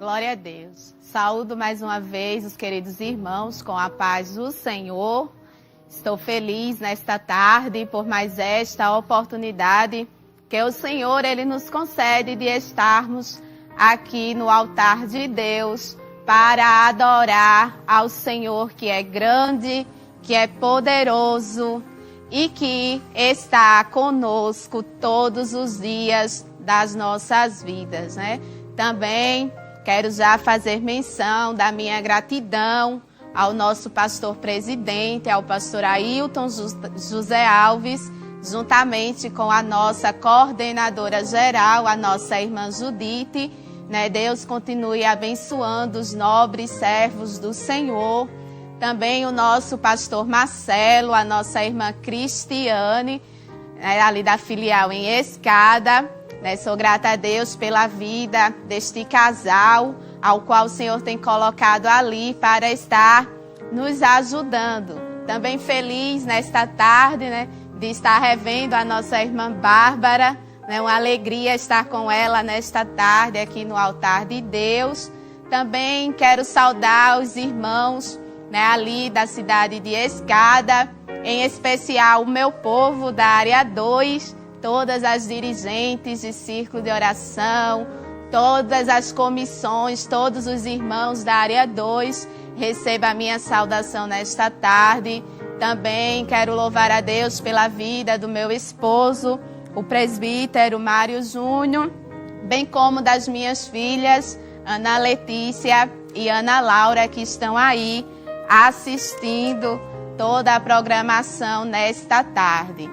Glória a Deus. Saúdo mais uma vez os queridos irmãos com a paz do Senhor. Estou feliz nesta tarde por mais esta oportunidade que o Senhor Ele nos concede de estarmos aqui no altar de Deus para adorar ao Senhor que é grande, que é poderoso e que está conosco todos os dias das nossas vidas, né? Também quero já fazer menção da minha gratidão ao nosso pastor presidente, ao pastor Ailton José Alves, juntamente com a nossa coordenadora geral, a nossa irmã Judite, né? Deus continue abençoando os nobres servos do Senhor. Também o nosso pastor Marcelo, a nossa irmã Cristiane, ali da filial em Escada. Sou grata a Deus pela vida deste casal, ao qual o Senhor tem colocado ali para estar nos ajudando. Também feliz nesta tarde, de estar revendo a nossa irmã Bárbara. Uma alegria estar com ela nesta tarde aqui no altar de Deus. Também quero saudar os irmãos ali da cidade de Escada, em especial o meu povo da área 2, todas as dirigentes de círculo de oração, todas as comissões, todos os irmãos da área 2, receba a minha saudação nesta tarde. Também quero louvar a Deus pela vida do meu esposo, o presbítero Mário Júnior, bem como das minhas filhas, Ana Letícia e Ana Laura, que estão aí assistindo toda a programação nesta tarde.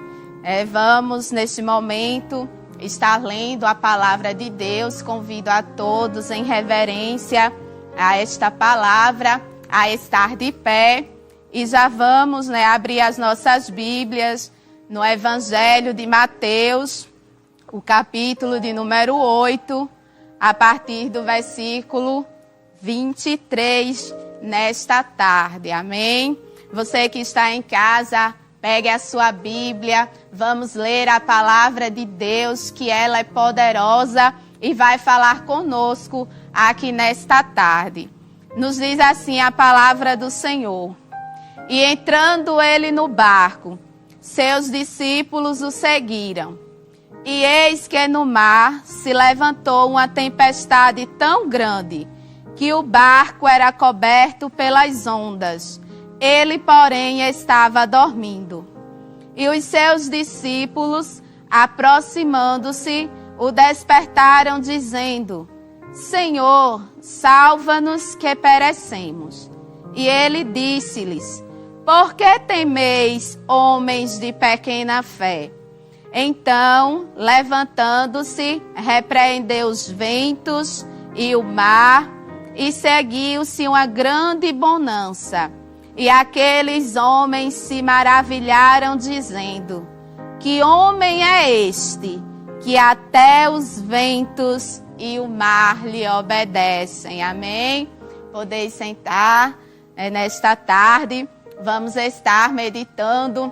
Vamos, neste momento, estar lendo a palavra de Deus. Convido a todos, em reverência a esta palavra, a estar de pé. E já vamos abrir as nossas Bíblias no Evangelho de Mateus, o capítulo de número 8, a partir do versículo 23, nesta tarde. Amém? Você que está em casa, pegue a sua Bíblia, vamos ler a palavra de Deus, que ela é poderosa e vai falar conosco aqui nesta tarde. Nos diz assim a palavra do Senhor. E entrando ele no barco, seus discípulos o seguiram. E eis que no mar se levantou uma tempestade tão grande, que o barco era coberto pelas ondas. Ele, porém, estava dormindo. E os seus discípulos, aproximando-se, o despertaram, dizendo: Senhor, salva-nos que perecemos. E ele disse-lhes: Por que temeis, homens de pequena fé? Então, levantando-se, repreendeu os ventos e o mar, e seguiu-se uma grande bonança. E aqueles homens se maravilharam, dizendo: Que homem é este, que até os ventos e o mar lhe obedecem? Amém? Podeis sentar nesta tarde. Vamos estar meditando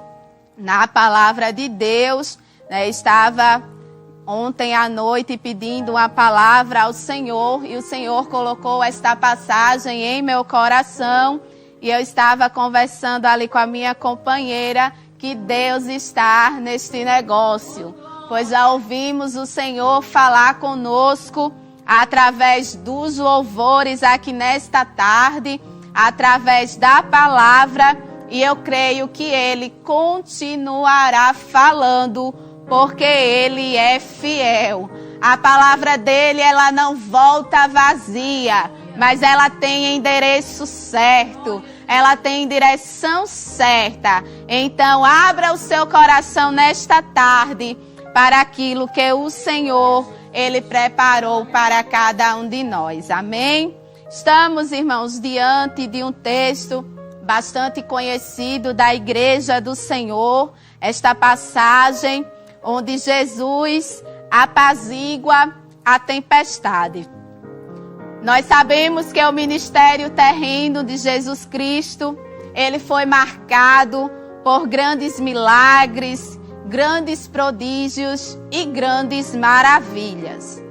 na palavra de Deus. Estava ontem à noite pedindo uma palavra ao Senhor, e o Senhor colocou esta passagem em meu coração, e eu estava conversando ali com a minha companheira que Deus está neste negócio, pois já ouvimos o Senhor falar conosco através dos louvores aqui nesta tarde, através da palavra, e eu creio que Ele continuará falando, porque Ele é fiel. A palavra dele, ela não volta vazia, mas ela tem endereço certo, ela tem direção certa. Então, abra o seu coração nesta tarde para aquilo que o Senhor, Ele preparou para cada um de nós. Amém? Estamos, irmãos, diante de um texto bastante conhecido da Igreja do Senhor, esta passagem onde Jesus apazigua a tempestade. Nós sabemos que o ministério terreno de Jesus Cristo, ele foi marcado por grandes milagres, grandes prodígios e grandes maravilhas.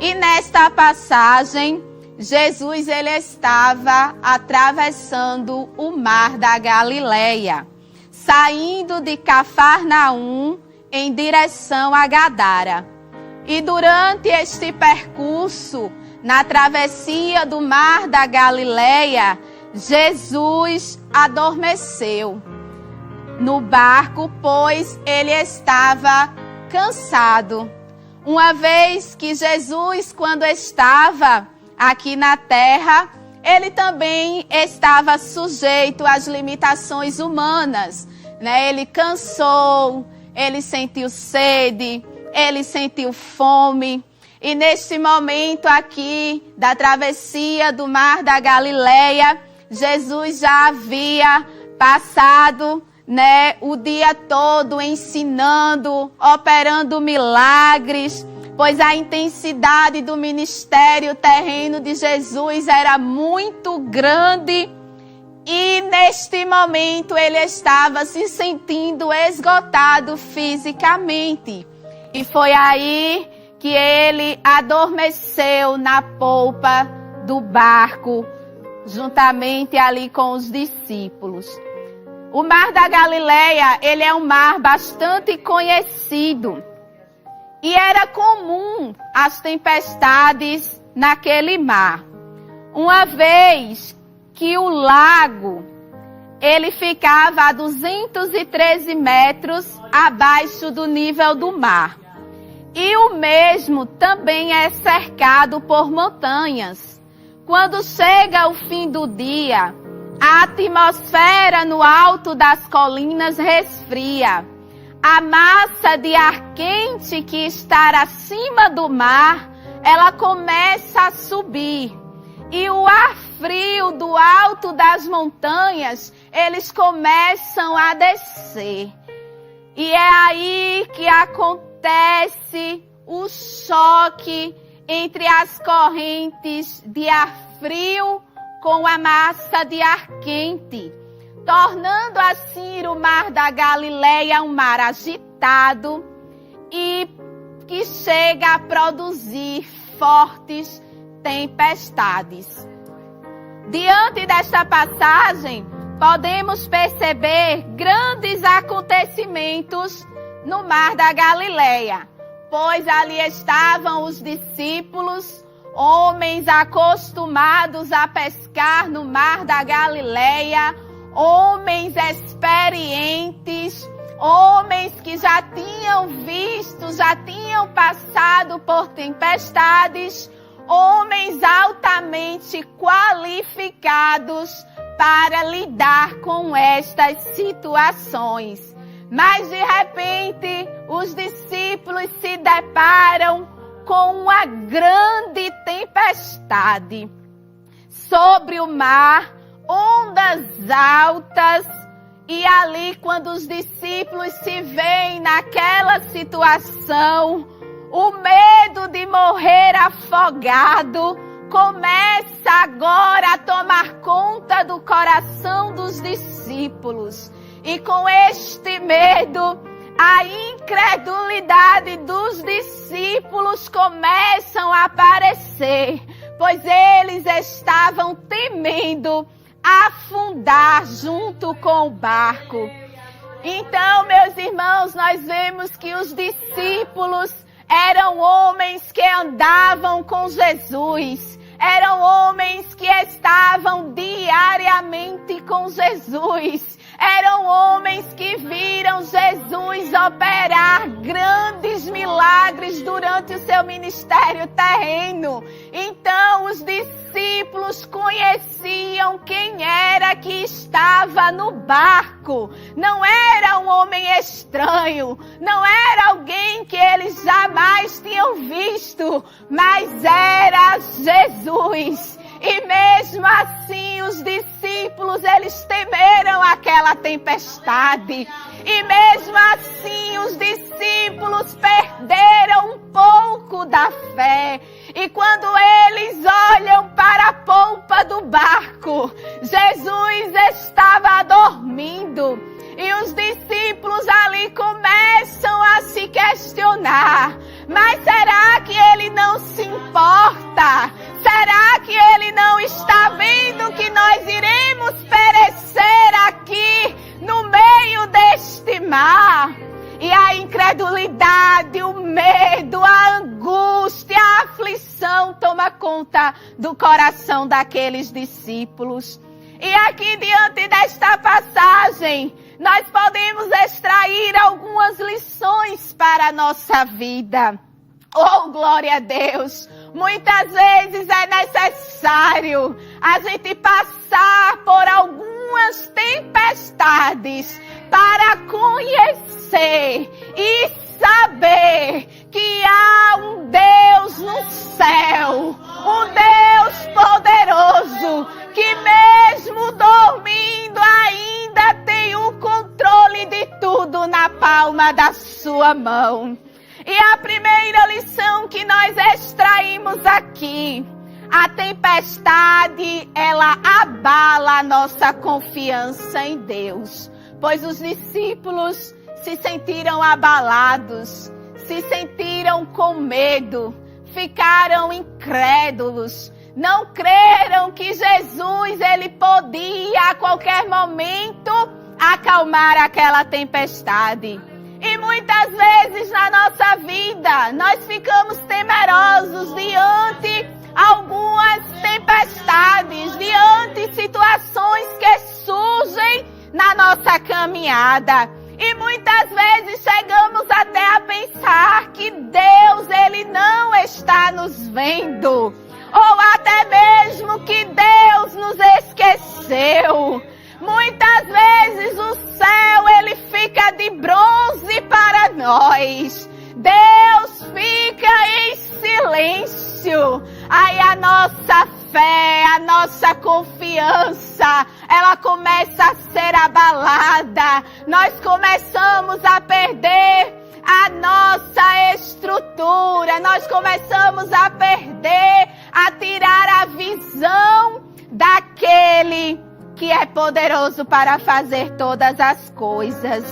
E nesta passagem, Jesus ele estava atravessando o mar da Galileia, saindo de Cafarnaum em direção a Gadara. E durante este percurso, na travessia do mar da Galileia, Jesus adormeceu no barco, pois ele estava cansado. Uma vez que Jesus, quando estava aqui na terra, ele também estava sujeito às limitações humanas, né? Ele cansou, ele sentiu sede, ele sentiu fome. E neste momento aqui da travessia do mar da Galileia, Jesus já havia passado, né, o dia todo ensinando, operando milagres, pois a intensidade do ministério terreno de Jesus era muito grande e neste momento ele estava se sentindo esgotado fisicamente. E foi aí que ele adormeceu na polpa do barco, juntamente ali com os discípulos. O mar da Galileia, ele é um mar bastante conhecido. E era comum as tempestades naquele mar. Uma vez que o lago, ele ficava a 213 metros abaixo do nível do mar. E o mesmo também é cercado por montanhas. Quando chega o fim do dia, a atmosfera no alto das colinas resfria. A massa de ar quente que está acima do mar, ela começa a subir. E o ar frio do alto das montanhas, eles começam a descer. E é aí que acontece o choque entre as correntes de ar frio com a massa de ar quente, tornando assim o mar da Galileia um mar agitado e que chega a produzir fortes tempestades. Diante desta passagem, podemos perceber grandes acontecimentos no mar da Galileia, pois ali estavam os discípulos, homens acostumados a pescar no mar da Galileia, homens experientes, homens que já tinham visto, já tinham passado por tempestades, homens altamente qualificados para lidar com estas situações. Mas de repente, os discípulos se deparam com uma grande tempestade sobre o mar, ondas altas, e ali quando os discípulos se veem naquela situação, o medo de morrer afogado começa agora a tomar conta do coração dos discípulos. E com este medo, a incredulidade dos discípulos começam a aparecer, pois eles estavam temendo afundar junto com o barco. Então, meus irmãos, nós vemos que os discípulos eram homens que andavam com Jesus, eram homens que estavam diariamente com Jesus, eram homens que viram Jesus operar grandes milagres durante o seu ministério terreno. Então os discípulos conheciam quem era que estava no barco. Não era um homem estranho, não era alguém que eles jamais tinham visto, mas era Jesus. E mesmo assim os discípulos, eles temeram aquela tempestade. E mesmo assim os discípulos perderam um pouco da fé. E quando eles olham para a polpa do barco, Jesus estava dormindo. E os discípulos ali começam a se questionar. Mas será que ele não se importa? Será que nós iremos perecer aqui no meio deste mar. E a incredulidade, o medo, a angústia, a aflição toma conta do coração daqueles discípulos. E aqui diante desta passagem, nós podemos extrair algumas lições para a nossa vida. Oh, glória a Deus! Muitas vezes é necessário a gente passar por algumas tempestades para conhecer e saber que há um Deus no céu, um Deus poderoso, que mesmo dormindo ainda tem o controle de tudo na palma da sua mão. E a primeira lição que nós extraímos aqui, a tempestade, ela abala a nossa confiança em Deus. Pois os discípulos se sentiram abalados, se sentiram com medo, ficaram incrédulos, não creram que Jesus, ele podia a qualquer momento acalmar aquela tempestade. E muitas vezes na nossa vida, nós ficamos temerosos diante algumas tempestades, diante situações que surgem na nossa caminhada. E muitas vezes chegamos até a pensar que Deus, ele não está nos vendo. Ou até mesmo que Deus nos esqueceu. Muitas vezes o céu, ele fica de bronze para nós. Deus fica em silêncio. Aí a nossa fé, a nossa confiança, ela começa a ser abalada. Nós começamos a perder a nossa estrutura. Nós começamos a perder, a tirar a visão daquele que é poderoso para fazer todas as coisas.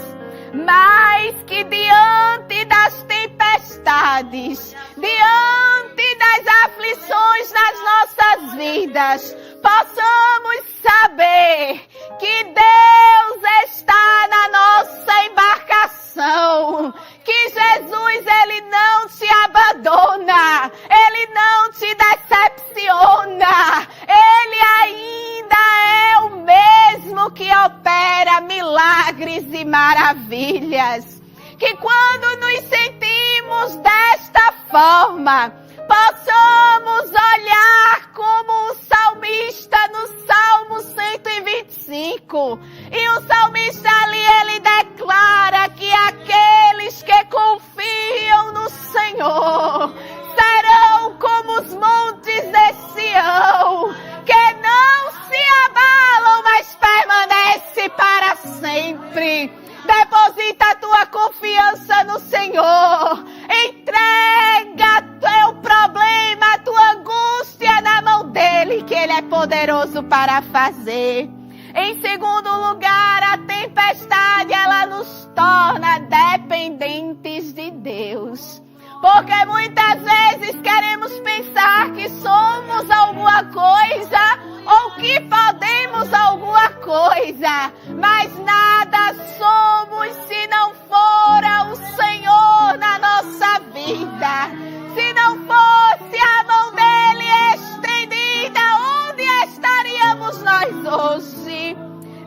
Mas que diante das tempestades, diante das aflições nas nossas vidas, possamos saber que Deus está na nossa embarcação, que Jesus, ele não te abandona, ele não te decepciona, ele ainda é o mesmo que opera milagres e maravilhas. Que quando nos sentimos desta forma, possamos olhar como o salmista no Salmo 125. E o salmista ali, ele declara que aqueles que confiam no Senhor serão como os montes de Sião, que não se abalam, mas permanece para sempre. Deposita a tua confiança no Senhor. Entrega teu problema, a tua angústia na mão dele, que ele é poderoso para fazer. Em segundo lugar, a tempestade, ela nos torna dependentes de Deus. Porque muitas vezes queremos pensar que somos alguma coisa ou que podemos alguma coisa, mas nada somos se não for o Senhor na nossa vida. Se não fosse a mão dele estendida, onde estaríamos nós hoje?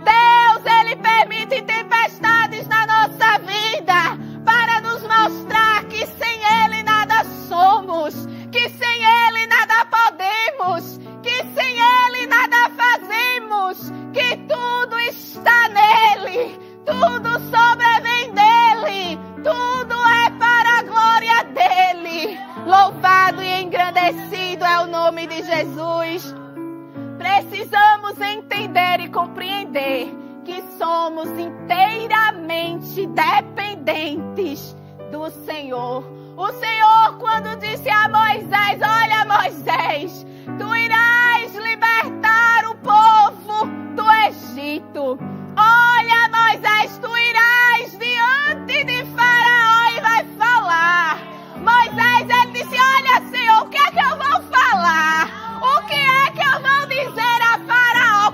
Deus, ele permite tempestades na nossa vida para nos mostrar que sem ele nada somos, que sem ele nada podemos, que sem ele nada fazemos, que tudo está nele, tudo sobrevém dele, tudo é para a glória dele. Louvado e engrandecido é o nome de Jesus. Precisamos entender e compreender que somos inteiramente dependentes do Senhor. O Senhor, quando disse a Moisés: olha, Moisés, tu irás libertar o povo do Egito. Olha, Moisés, tu irás diante de Faraó e vai falar. Moisés, ele disse: olha, Senhor, o que é que eu vou falar? O que é que eu vou dizer a Faraó?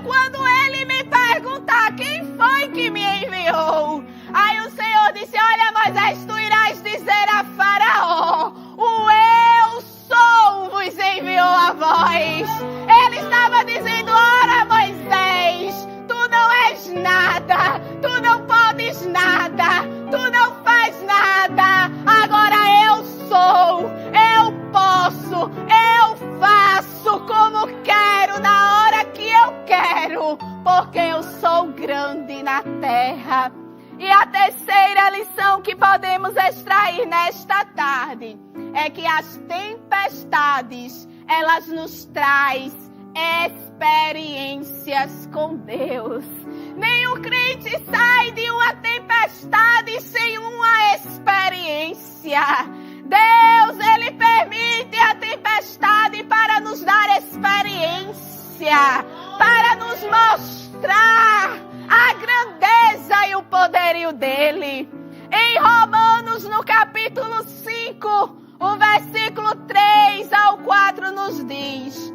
Ele estava dizendo: ora, Moisés, tu não és nada, tu não podes nada, tu não faz nada. Agora eu sou, eu posso, eu faço como quero, na hora que eu quero, porque eu sou grande na terra. E a terceira lição que podemos extrair nesta tarde é que as tempestades, elas nos trazem experiências com Deus. Nenhum crente sai de uma tempestade sem uma experiência. Deus, Ele permite a tempestade para nos dar experiência, para nos mostrar a grandeza e o poderio dEle. Em Romanos, no capítulo 5, o versículo 3 ao 4 nos diz: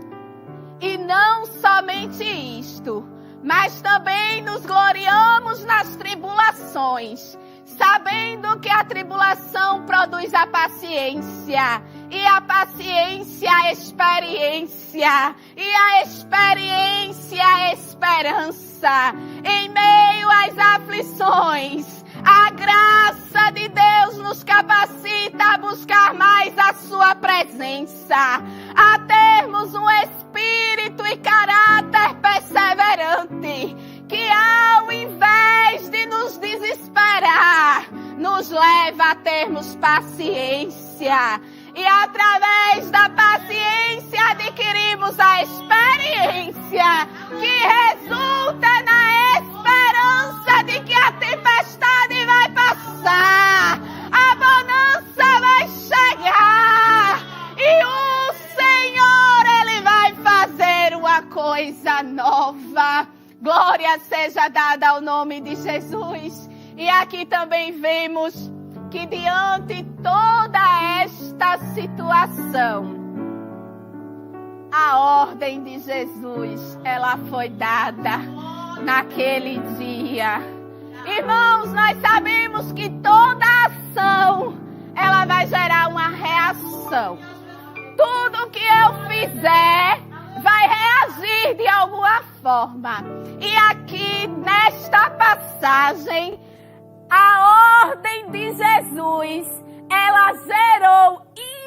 e não somente isto, mas também nos gloriamos nas tribulações, sabendo que a tribulação produz a paciência, e a paciência a experiência, e a experiência a esperança. Em meio às aflições, a graça de Deus nos capacita a buscar mais a sua presença, a termos um espírito e caráter perseverante, que ao invés de nos desesperar, nos leva a termos paciência. E através da paciência adquirimos a experiência, que resulta na esperança de que a tempestade vai passar, a bonança vai chegar, e o Senhor, Ele vai fazer uma coisa nova. Glória seja dada ao nome de Jesus. E aqui também vemos que diante de toda esta situação, a ordem de Jesus, ela foi dada naquele dia. Irmãos, nós sabemos que toda ação, ela vai gerar uma reação. Tudo que eu fizer vai reagir de alguma forma. E aqui nesta passagem, a ordem de Jesus, ela gerou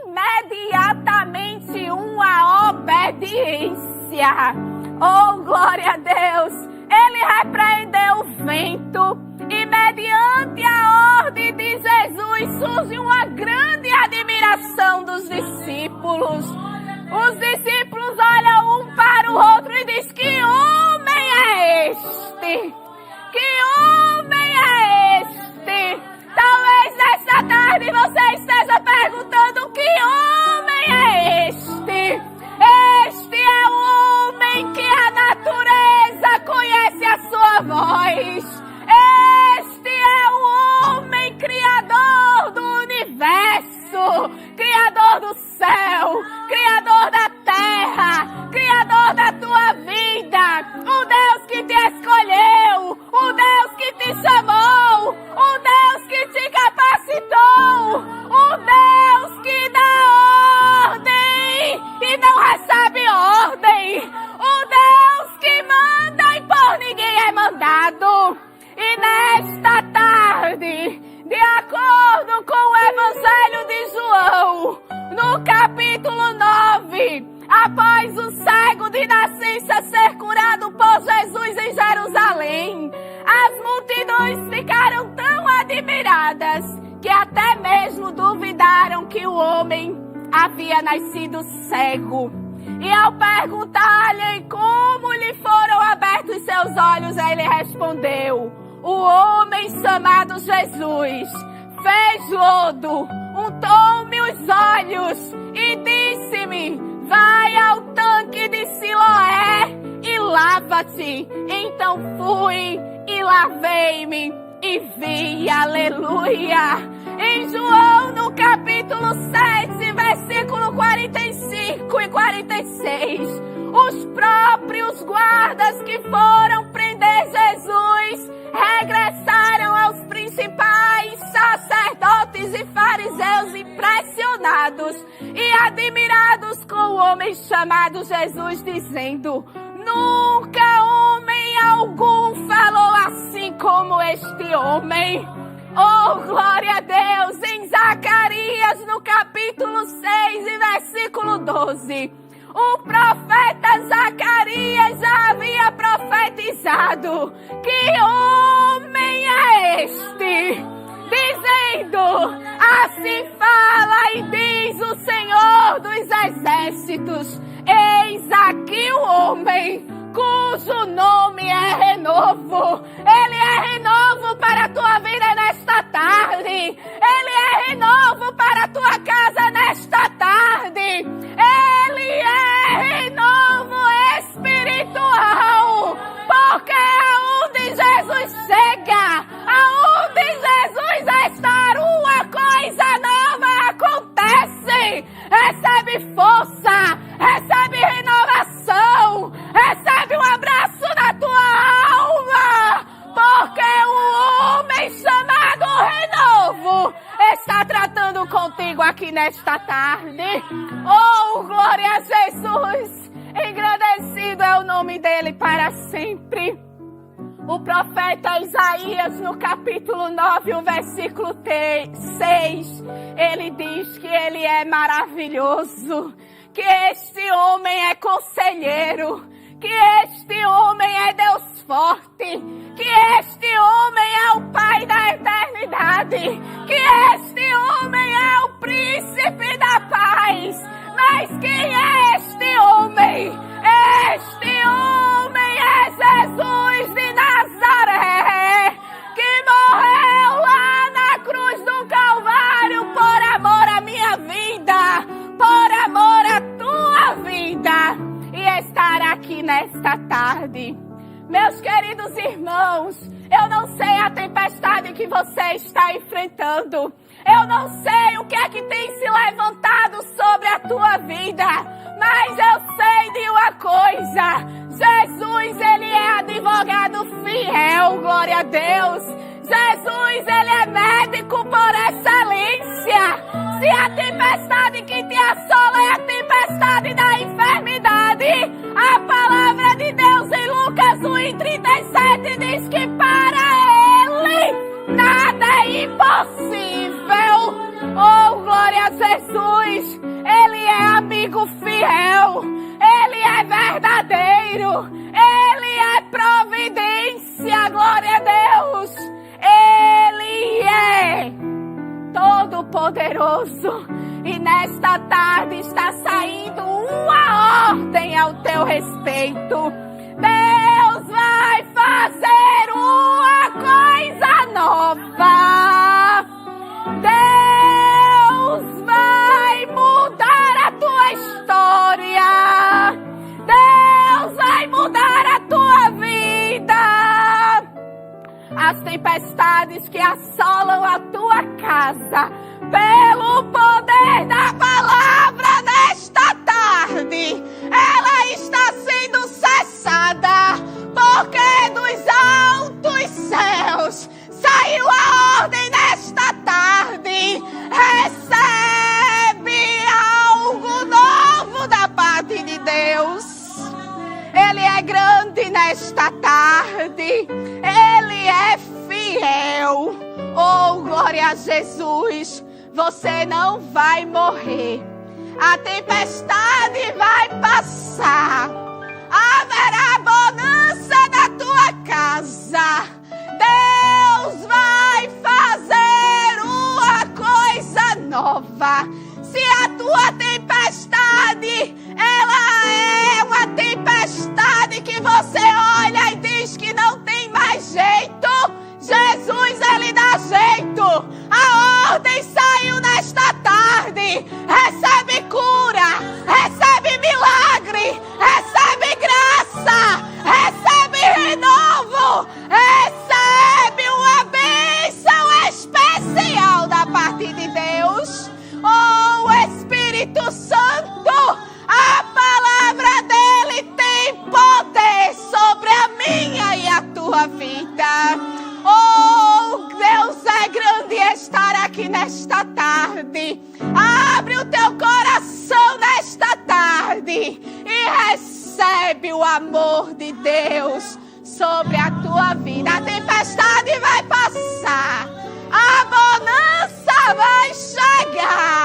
imediatamente uma obediência. Oh, glória a Deus! Ele repreendeu o vento e mediante a ordem de Jesus surge uma grande admiração dos discípulos. Os discípulos olham um para o outro e dizem: que homem é este? Que homem é este? Talvez nesta tarde você esteja perguntando: que homem é este? Este é o homem que a natureza conhece a sua voz. Este é o homem criador do universo, criador do céu, criador da terra, criador da tua vida, o Deus que te escolheu, o Deus que te chamou, o Deus que te capacitou, o Deus que dá ordem e não recebe ordem, o Deus que manda e por ninguém é mandado. E nesta tarde, de acordo com o Evangelho de João, no capítulo 9, após o cego de nascença ser curado por Jesus em Jerusalém, as multidões ficaram tão admiradas que até mesmo duvidaram que o homem havia nascido cego. E ao perguntar-lhe como lhe foram abertos seus olhos, ele respondeu: o homem chamado Jesus fez lodo, untou-me os olhos e disse-me: vai ao tanque de Siloé e lava-te. Então fui e lavei-me e vi. Aleluia. Em João, no capítulo 7, versículo 45 e 46, os próprios guardas que foram prender Jesus regressaram aos principais sacerdotes sacerdotes e fariseus impressionados e admirados com o homem chamado Jesus, dizendo: nunca homem algum falou assim como este homem. Oh, glória a Deus! Em Zacarias, no capítulo 6 e versículo 12, o profeta Zacarias havia profetizado: que homem é este? Dizendo: assim fala e diz o Senhor dos Exércitos, eis aqui o homem cujo nome é renovo. Ele é renovo para a tua vida nesta tarde. Ele é renovo para a tua casa nesta tarde. Ele é renovo espiritual. Porque aonde Jesus chega, aonde Jesus está, uma coisa nova acontece. Recebe força, recebe renovação, recebe um abraço na tua alma, porque o homem chamado Renovo está tratando contigo aqui nesta tarde. Oh, glória a Jesus! Engrandecido é o nome dele para sempre. O profeta Isaías, no capítulo 9, o versículo 6, ele diz que ele é maravilhoso, que este homem é conselheiro, que este homem é Deus forte, que este homem é o Pai da eternidade, que este homem é o príncipe da paz. Mas quem é este homem? Este homem é Jesus de Nazaré, que morreu lá na cruz do Calvário por amor à minha vida, por amor à tua vida, e estar aqui nesta tarde. Meus queridos irmãos, eu não sei a tempestade que você está enfrentando. Eu não sei o que é que tem se levantado sobre a tua vida. Mas eu sei de uma coisa. Jesus, ele é advogado fiel, glória a Deus. Jesus, ele é médico por excelência. Se a tempestade que te assola é a tempestade da enfermidade, a palavra de Deus em Lucas 1:37 diz que para ele nada é impossível. Oh, glória a Jesus! Ele é amigo fiel, ele é verdadeiro, ele é providência, glória a Deus! Ele é todo-poderoso. E nesta tarde está saindo uma ordem ao teu respeito. Deus vai fazer uma coisa nova. Deus vai mudar a tua história. Deus vai mudar a tua vida. As tempestades que assolam a tua casa, pelo poder da palavra nesta tarde, ela está sendo cessada, porque dos altos céus saiu a ordem nesta tarde. Recebe algo novo da parte de Deus. Ele é grande nesta tarde, ele é fiel. Oh, glória a Jesus! Você não vai morrer. A tempestade vai passar. Haverá bonança na tua casa. Deus vai fazer uma coisa nova. Se a tua tempestade, ela é uma tempestade que você olha e diz que não tem mais jeito, Jesus, ele dá jeito. A ordem saiu nesta tarde. Recebe cura, recebe milagre. nesta tarde. Abre o teu coração nesta tarde e recebe o amor de Deus sobre a tua vida. A tempestade vai passar, a bonança vai chegar.